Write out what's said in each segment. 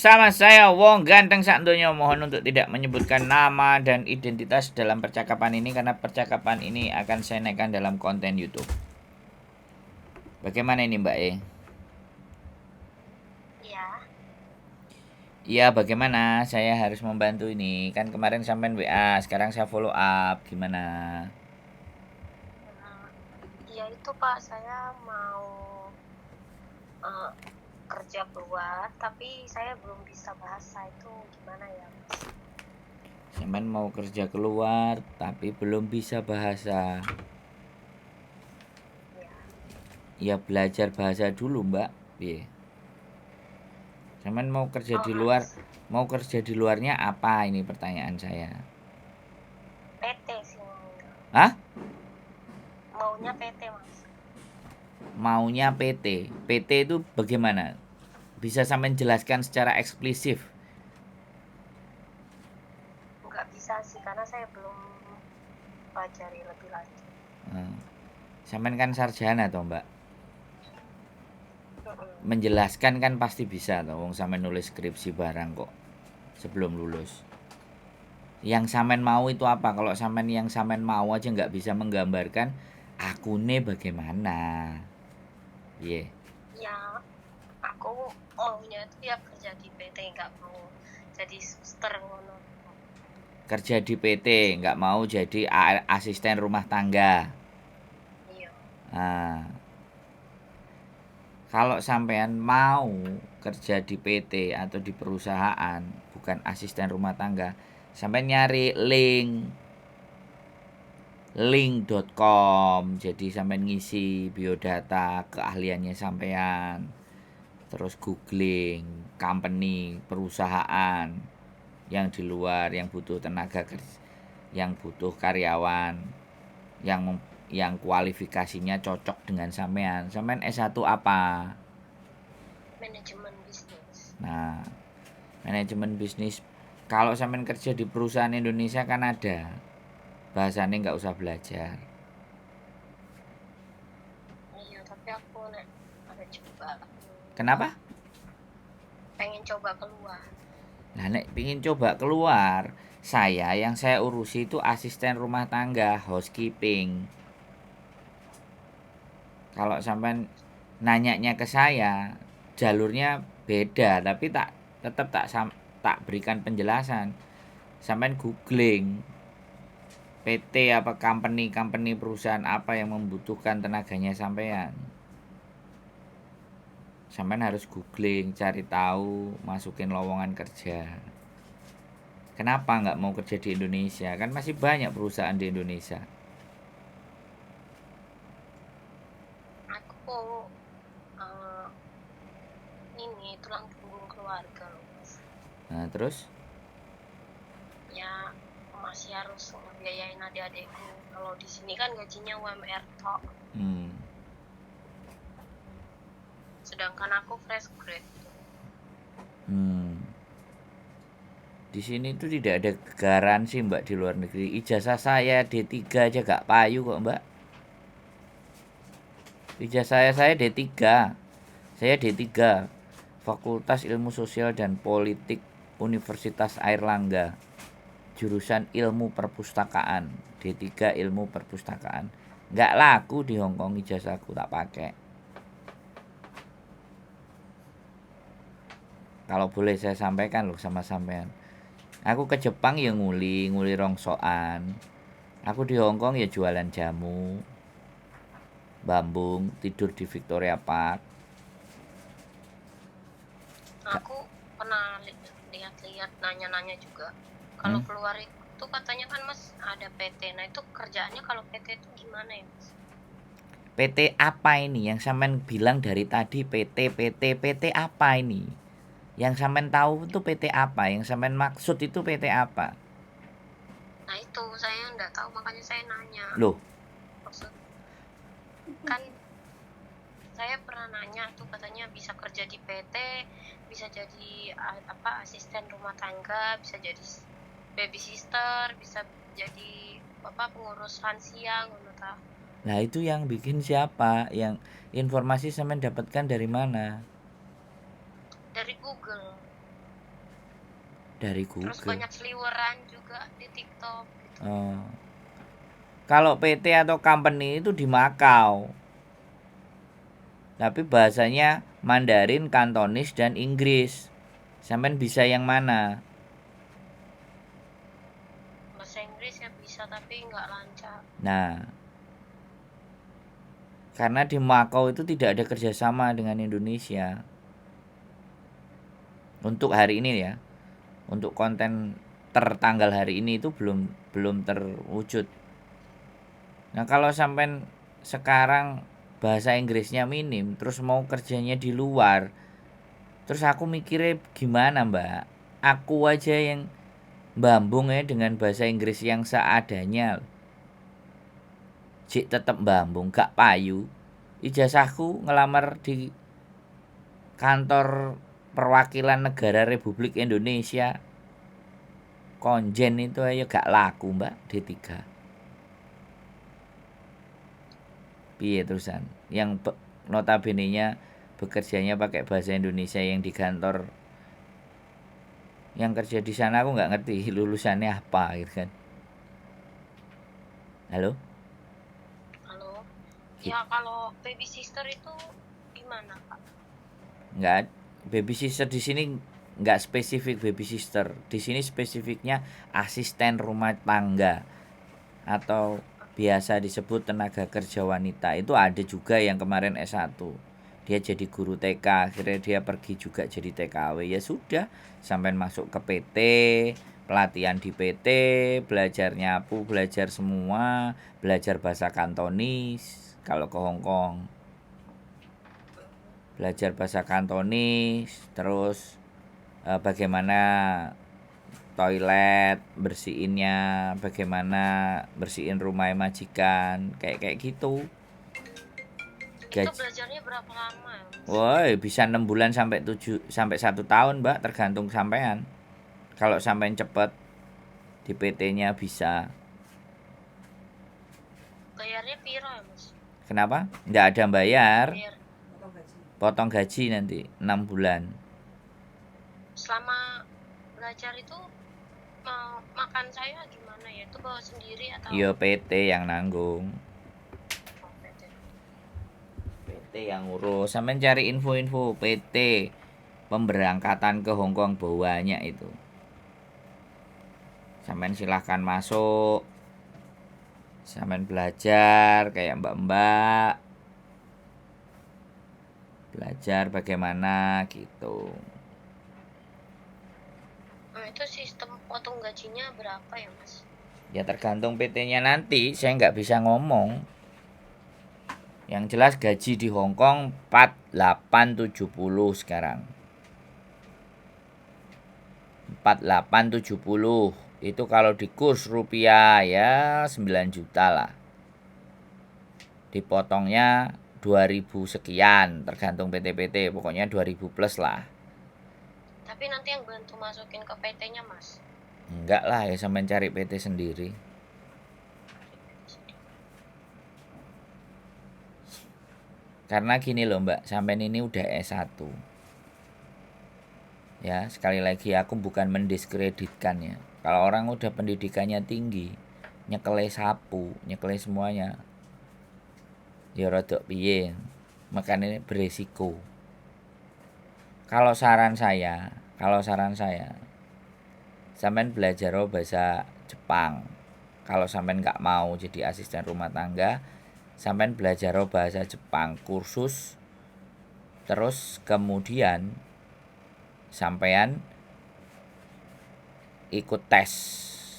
Sama saya Wong Ganteng Sakdonya, mohon untuk tidak menyebutkan nama dan identitas dalam percakapan ini karena percakapan ini akan saya naikkan dalam konten YouTube. Bagaimana ini Mbak E? Iya, Iya, bagaimana? Saya harus membantu ini. Kan kemarin sampean WA, sekarang saya follow up. Gimana? iya itu Pak, saya mau eh, kerja keluar, tapi saya belum bisa bahasa itu gimana ya, Mas? Sampean mau kerja keluar tapi belum bisa bahasa. Ya, Ya belajar bahasa dulu, Mbak. Piye? Sampean mau kerja oh di luar, harus mau kerja di luarnya apa ini pertanyaan saya? PT sih maunya. Hah? Maunya PT, Mas. Maunya PT. PT itu bagaimana? Bisa sampai jelaskan secara eksplisif. Nggak bisa sih, karena saya belum pelajari lebih lanjut. Hmm. Sampean kan sarjana toh, Mbak. Mm-mm. Menjelaskan kan pasti bisa toh, wong sampean nulis skripsi barang kok sebelum lulus. Yang sampean mau itu apa? Kalau sampean yang sampean mau aja nggak bisa menggambarkan, akune bagaimana? Iya. Yeah. Ya, aku maunya itu ya kerja di PT, nggak mau jadi suster ngono. Kerja di PT, nggak mau jadi asisten rumah tangga. Iya, Nah, kalau sampean mau kerja di PT atau di perusahaan, bukan asisten rumah tangga, sampean nyari link.com. Jadi sampean ngisi biodata keahliannya sampean. Terus googling company, perusahaan yang di luar yang butuh tenaga kerja, yang butuh karyawan, yang kualifikasinya cocok dengan sampean. Sampean S1 apa? manajemen bisnis. Nah, manajemen bisnis. Kalau sampean kerja di perusahaan Indonesia kan ada. Bahasanya nggak usah belajar. Iya, tapi aku ada coba Kenapa? pengen coba keluar. Nah, nek pingin coba keluar, yang saya urusi itu asisten rumah tangga, housekeeping. Kalau sampean nanyanya ke saya, jalurnya beda, tapi tetap tak berikan penjelasan. Sampean googling PT apa company perusahaan apa yang membutuhkan tenaganya sampean. Sampean harus googling, cari tahu, masukin lowongan kerja. Kenapa nggak mau kerja di Indonesia? Kan masih banyak perusahaan di Indonesia. Aku eh, ini tulang punggung keluarga loh, Mas. Nah, terus Ya masih harus ngebiayain adik-adikku. Kalau di sini kan gajinya UMR tok. hmm, Sedangkan aku fresh grade. hmm, di sini tuh tidak ada garansi Mbak di luar negeri. Ijazah saya D3 aja gak payu kok Mbak. Ijazah saya D3. Saya D3. Fakultas Ilmu Sosial dan Politik Universitas Airlangga. Jurusan Ilmu Perpustakaan. D3 Ilmu Perpustakaan. Nggak laku di Hongkong ijazahku tak pakai. Kalau boleh saya sampaikan loh sama sampean. Aku ke Jepang ya nguli rongsokan. Aku di Hongkong ya jualan jamu, bambung, tidur di Victoria Park. Aku pernah lihat-lihat nanya-nanya juga. Kalau Hmm? keluar itu katanya kan Mas ada PT. Nah itu kerjaannya kalau PT itu gimana ya Mas? PT apa ini? Yang sampean bilang dari tadi PT apa ini? Yang sampean tahu itu PT apa? Yang sampean maksud itu PT apa? Nah itu saya nggak tahu makanya saya nanya. Loh, Maksud kan saya pernah nanya tuh katanya bisa kerja di PT, bisa jadi apa asisten rumah tangga, bisa jadi baby sister, bisa jadi apa pengurus lansia ngono ta. nah itu yang bikin siapa? Yang informasi sampean dapatkan dari mana? Dari Google. Dari Terus Google. banyak seliweran juga di TikTok gitu. Oh. Kalau PT atau company itu di Makau. Tapi bahasanya Mandarin, Kantonis, dan Inggris. Sampean bisa yang mana? Bahasa Inggris ya bisa tapi nggak lancar. Nah, karena di Makau itu tidak ada kerjasama dengan Indonesia. Untuk hari ini ya, untuk konten tertanggal hari ini itu belum terwujud. Nah, kalau sampai sekarang bahasa Inggrisnya minim, terus mau kerjanya di luar, terus aku mikirnya gimana, Mbak? Aku aja yang bambung ya dengan bahasa Inggris yang seadanya. Jik tetep bambung, gak payu. Ijazahku ngelamar di kantor perwakilan negara Republik Indonesia. Konjen itu aja gak laku, Mbak, D3. Piye terusan? Yang notabene-nya bekerjanya pakai bahasa Indonesia yang di kantor yang kerja di sana aku nggak ngerti lulusannya apa gitu kan. Halo? Halo. Gitu. Ya kalau baby sister itu gimana Kak? Nggak, baby sister di sini nggak spesifik baby sister. Di sini spesifiknya asisten rumah tangga atau biasa disebut tenaga kerja wanita. Itu ada juga yang kemarin S1. Dia jadi guru TK, akhirnya dia pergi juga jadi TKW. Ya sudah, sampai masuk ke PT, pelatihan di PT, belajar nyapu, belajar semua, belajar bahasa Kantonis kalau ke Hong Kong. Belajar bahasa Kantonis, terus bagaimana toilet bersihinnya, bagaimana bersihin rumah majikan, kayak gitu. Itu belajarnya berapa lama ya? Woi, bisa 6 bulan sampai 1 tahun, Mbak, tergantung sampean. Kalau sampean cepet di PT-nya bisa. Bayarnya piro ya Mas? Kenapa? Nggak ada bayar. Bayar Potong gaji nanti 6 bulan. selama belajar itu makan saya gimana ya? Itu bawa sendiri atau? Yo PT yang nanggung. Oh, PT. PT yang ngurus. Sampean cari info-info PT pemberangkatan ke Hong Kong banyak itu. Sampean silahkan masuk. Sampean belajar kayak mbak-mbak. Belajar bagaimana gitu. Nah, itu sistem potong gajinya berapa ya Mas? Ya tergantung PT-nya nanti, saya nggak bisa ngomong. Yang jelas gaji di Hong Kong 4870 sekarang. 4870 itu kalau di kurs rupiah ya 9 juta lah. Dipotongnya 2000 sekian tergantung PT-PT, pokoknya 2000 plus lah. Tapi nanti yang bantu masukin ke PT-nya Mas? Enggak lah ya, sampai cari PT sendiri. Karena gini loh Mbak, sampai ini udah S1. Ya, sekali lagi aku bukan mendiskreditkannya. Kalau orang udah pendidikannya tinggi, nyekele sapu, nyekele semuanya, ya rodok piye. Makanya beresiko. Kalau saran saya, sampean belajar bahasa Jepang. Kalau sampean nggak mau jadi asisten rumah tangga, sampean belajar bahasa Jepang kursus, terus kemudian sampean ikut tes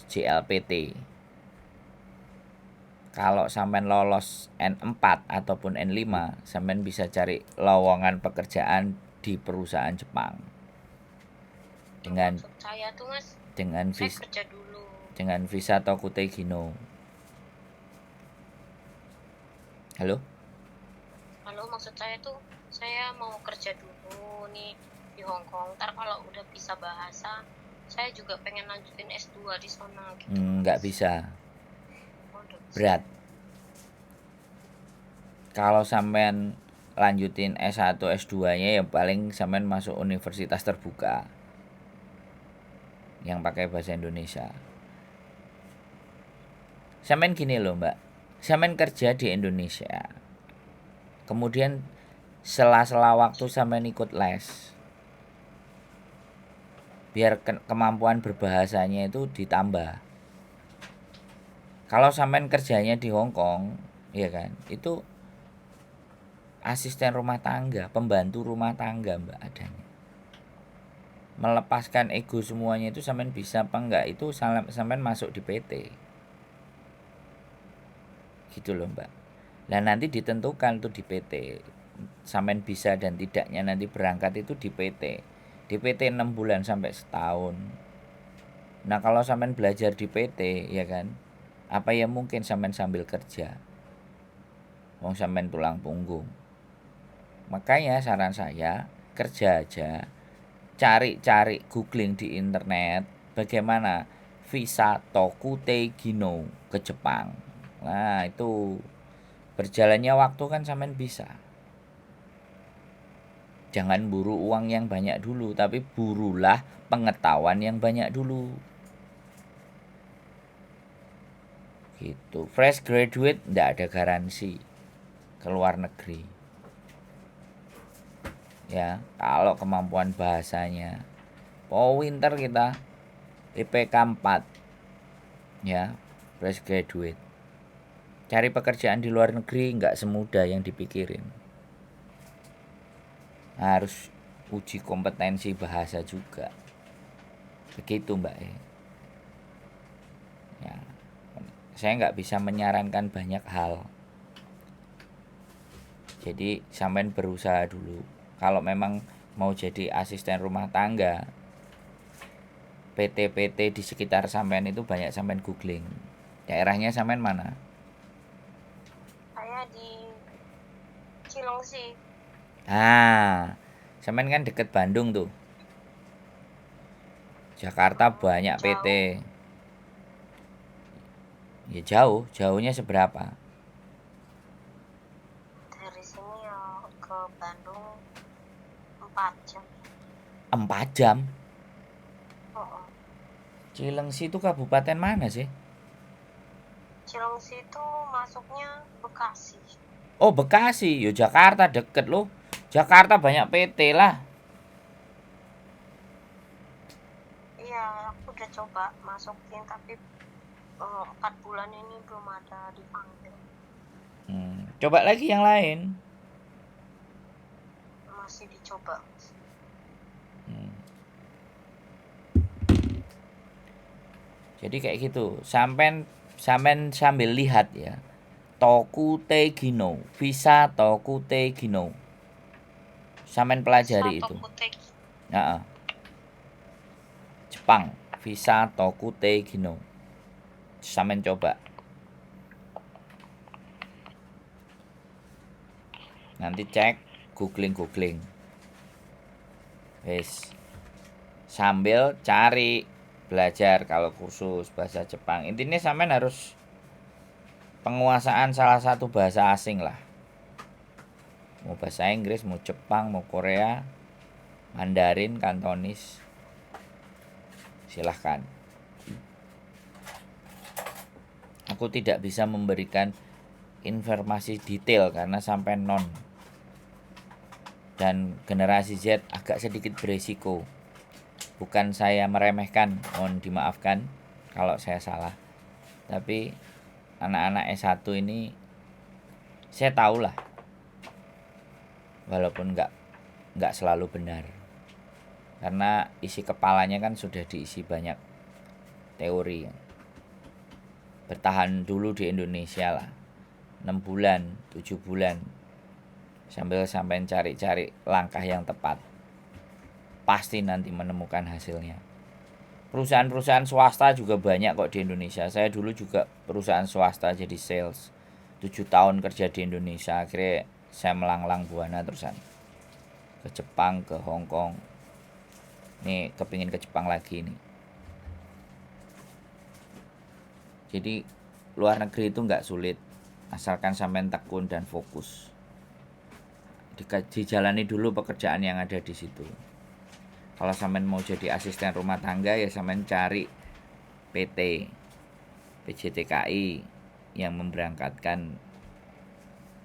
JLPT. Kalau sampean lolos N4 ataupun N5, sampean bisa cari lowongan pekerjaan di perusahaan Jepang. Dengan maksud saya tuh Mas, dengan saya kerja dulu. Dengan visa Tokute Gino. Halo? Halo, maksud saya tuh saya mau kerja dulu nih di Hong Kong. Ntar kalau udah bisa bahasa, saya juga pengen lanjutin S2 di sana gitu. Nggak bisa. Oh, bisa. Berat. Kalau sampean lanjutin S1 S2-nya ya paling sampean masuk universitas terbuka. yang pakai bahasa Indonesia. Sampean gini loh Mbak, sampean kerja di Indonesia, kemudian sela-sela waktu sampean ikut les, biar kemampuan berbahasanya itu ditambah. Kalau sampean kerjanya di Hong Kong, ya kan, itu asisten rumah tangga, pembantu rumah tangga Mbak adanya. Melepaskan ego semuanya itu sampean bisa apa enggak, itu sampean masuk di PT. Gitu loh Mbak. Nah nanti ditentukan tuh di PT, sampean bisa dan tidaknya nanti berangkat itu di PT. Di PT 6 bulan sampai setahun. Nah kalau sampean belajar di PT, ya kan, apa ya mungkin sampean sambil kerja, wong sampean tulang punggung. Makanya saran saya, kerja aja, cari-cari googling di internet bagaimana visa Tokute Gino ke Jepang. Nah itu berjalannya waktu kan sampean bisa. Jangan buru uang yang banyak dulu, tapi burulah pengetahuan yang banyak dulu. Gitu. Fresh graduate ndak ada garansi ke luar negeri. Ya, kalau kemampuan bahasanya winter kita IPK 4. Ya, fresh graduate. Cari pekerjaan di luar negeri nggak semudah yang dipikirin. Harus uji kompetensi bahasa juga. Begitu Mbak. Ya, saya nggak bisa menyarankan banyak hal. Jadi sampean berusaha dulu. Kalau memang mau jadi asisten rumah tangga, PT-PT di sekitar sampean itu banyak sampean googling. Daerahnya sampean mana? Saya di Cilengsi. Sampean kan deket Bandung tuh. Jakarta banyak Jauh. PT. Ya jauh, jauhnya seberapa? Dari sini ya ke Bandung 4 jam. 4 jam? Oh. Cilengsi itu kabupaten mana sih? Cilengsi itu masuknya Bekasi. Oh Bekasi, yo Jakarta deket loh. Jakarta banyak PT lah. Iya, aku udah coba masukin tapi 4 bulan ini belum ada dipanggil. Coba lagi yang lain. Masih dicoba. Jadi kayak gitu. Sampean sambil lihat ya. Tokute Gino, visa Tokute Gino. Sampean pelajari itu. Nah, Jepang, visa Tokute Gino. Sampean coba. Nanti cek googling. Wes. Sambil cari belajar kalau kursus bahasa Jepang. Intinya sampean harus penguasaan salah satu bahasa asing lah. Mau bahasa Inggris, mau Jepang, mau Korea, Mandarin, Kantonis. Silahkan. Aku tidak bisa memberikan informasi detail karena sampai non. Dan generasi Z agak sedikit beresiko. Bukan saya meremehkan, mohon dimaafkan kalau saya salah. Tapi anak-anak S1 ini saya tahulah. Walaupun enggak selalu benar. Karena isi kepalanya kan sudah diisi banyak teori. Bertahan dulu di Indonesia lah. 6 bulan, 7 bulan. Sampai cari-cari langkah yang tepat. Pasti nanti menemukan hasilnya. Perusahaan-perusahaan swasta juga banyak kok di Indonesia. Saya dulu juga perusahaan swasta jadi sales. 7 tahun kerja di Indonesia. Akhirnya saya melanglang buana terusan. Ke Jepang, ke Hong Kong. Nih kepingin ke Jepang lagi nih. Jadi luar negeri itu nggak sulit. Asalkan sampean tekun dan fokus. Dijalani dulu pekerjaan yang ada di situ. Kalau sampean mau jadi asisten rumah tangga ya sampean cari PT PJTKI yang memberangkatkan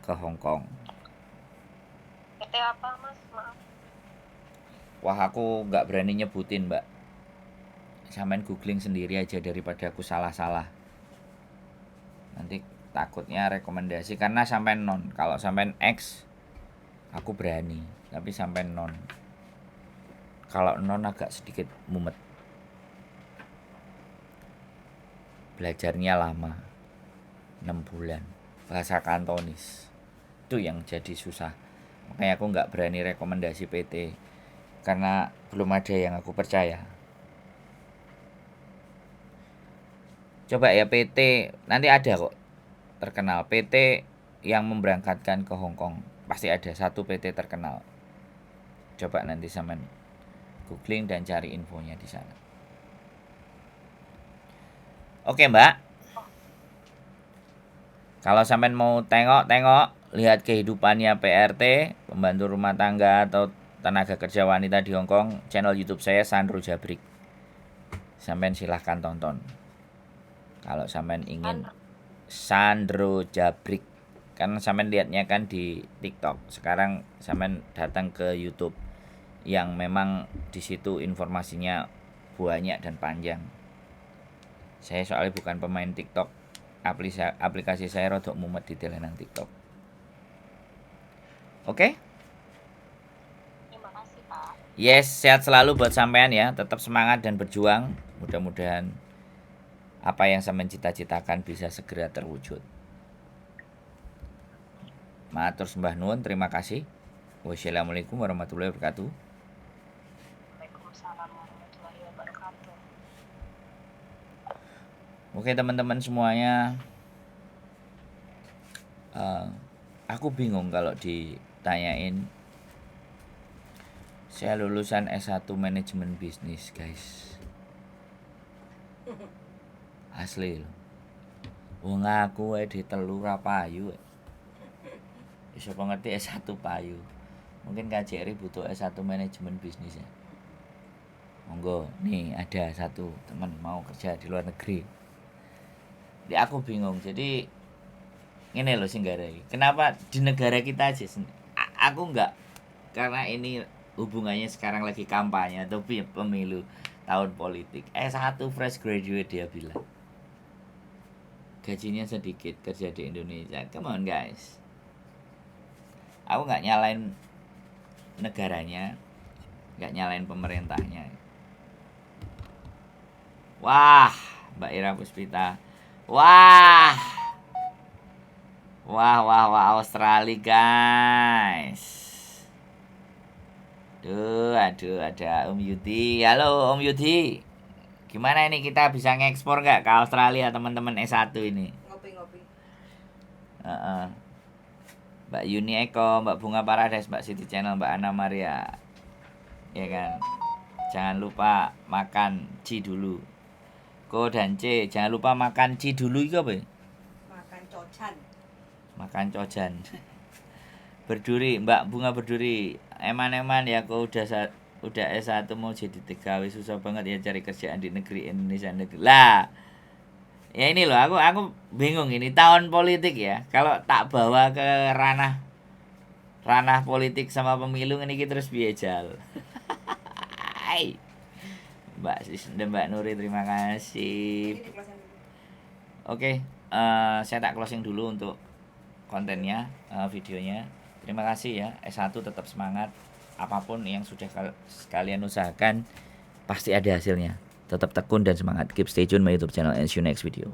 ke Hong Kong. PT apa Mas? Maaf. Wah, aku nggak berani nyebutin, Mbak. Sampean googling sendiri aja daripada aku salah-salah. Nanti takutnya rekomendasi karena sampean non. Kalau sampean X aku berani, tapi sampean non. Kalau non agak sedikit mumet. Belajarnya lama. 6 bulan. Bahasa Kantonis. Itu yang jadi susah. Makanya aku nggak berani rekomendasi PT karena belum ada yang aku percaya. Coba ya PT, nanti ada kok terkenal PT yang memberangkatkan ke Hong Kong. Pasti ada satu PT terkenal. Coba nanti sampean googling dan cari infonya di sana. Oke, Mbak. Kalau sampean mau tengok-tengok, lihat kehidupannya PRT, pembantu rumah tangga atau tenaga kerja wanita di Hong Kong, channel YouTube saya Sandro Jabrik. Sampean silahkan tonton. Kalau sampean ingin Sandro Jabrik, kan sampean lihatnya kan di TikTok. Sekarang sampean datang ke YouTube yang memang di situ informasinya banyak dan panjang. Saya soalnya bukan pemain TikTok. Aplikasi saya rodok mumet di telenan TikTok. Oke? Terima kasih Pak. Yes, sehat selalu buat sampean ya. Tetap semangat dan berjuang. Mudah-mudahan apa yang sampean cita-citakan bisa segera terwujud. Matur sembah nuwun, terima kasih. Wassalamualaikum warahmatullahi wabarakatuh. Waalaikumsalam warahmatullahi wabarakatuh. Oke teman-teman semuanya, aku bingung kalau ditanyain. Saya lulusan S1 manajemen bisnis guys. Asli loh. Wong aku di telu ra payu. Iso ngerti S1 payu. Mungkin KJRI butuh S1 manajemen bisnis ya. Monggo, nih ada satu teman mau kerja di luar negeri. Jadi aku bingung. Jadi ini loh singgarai. Kenapa di negara kita aja aku enggak, karena ini hubungannya sekarang lagi kampanye atau pemilu tahun politik. S1 fresh graduate dia bilang. Gajinya sedikit kerja di Indonesia. Come on guys. Aku enggak nyalain negaranya, enggak nyalain pemerintahnya. Wah, Mbak Ira Puspita. Wah, Australia guys. Aduh, ada Om Yudi. Halo Om Yudi. Gimana ini kita bisa ngekspor nggak ke Australia teman-teman S1 ini? Ngopi. Mbak Yuni Eko, Mbak Bunga Paradise, Mbak Siti Channel, Mbak Ana Maria. Ya kan? Jangan lupa makan Ci dulu. Ko dan C, jangan lupa makan Ci dulu itu apa? Makan cojan. Berduri, Mbak Bunga Berduri. Eman-eman ya kau udah S1 mau jadi TKW, susah banget ya cari kerjaan di negeri Indonesia negeri. Lah. Ya ini loh, aku bingung ini tahun politik ya. Kalau tak bawa ke ranah politik sama pemilu ini kita terus biajal. Mbak Nuri terima kasih. Oke, saya tak closing dulu untuk kontennya, videonya. Terima kasih ya. S1 tetap semangat. Apapun yang sudah kalian usahakan pasti ada hasilnya. Tetap tekun dan semangat. Keep stay tune my YouTube channel and see you next video.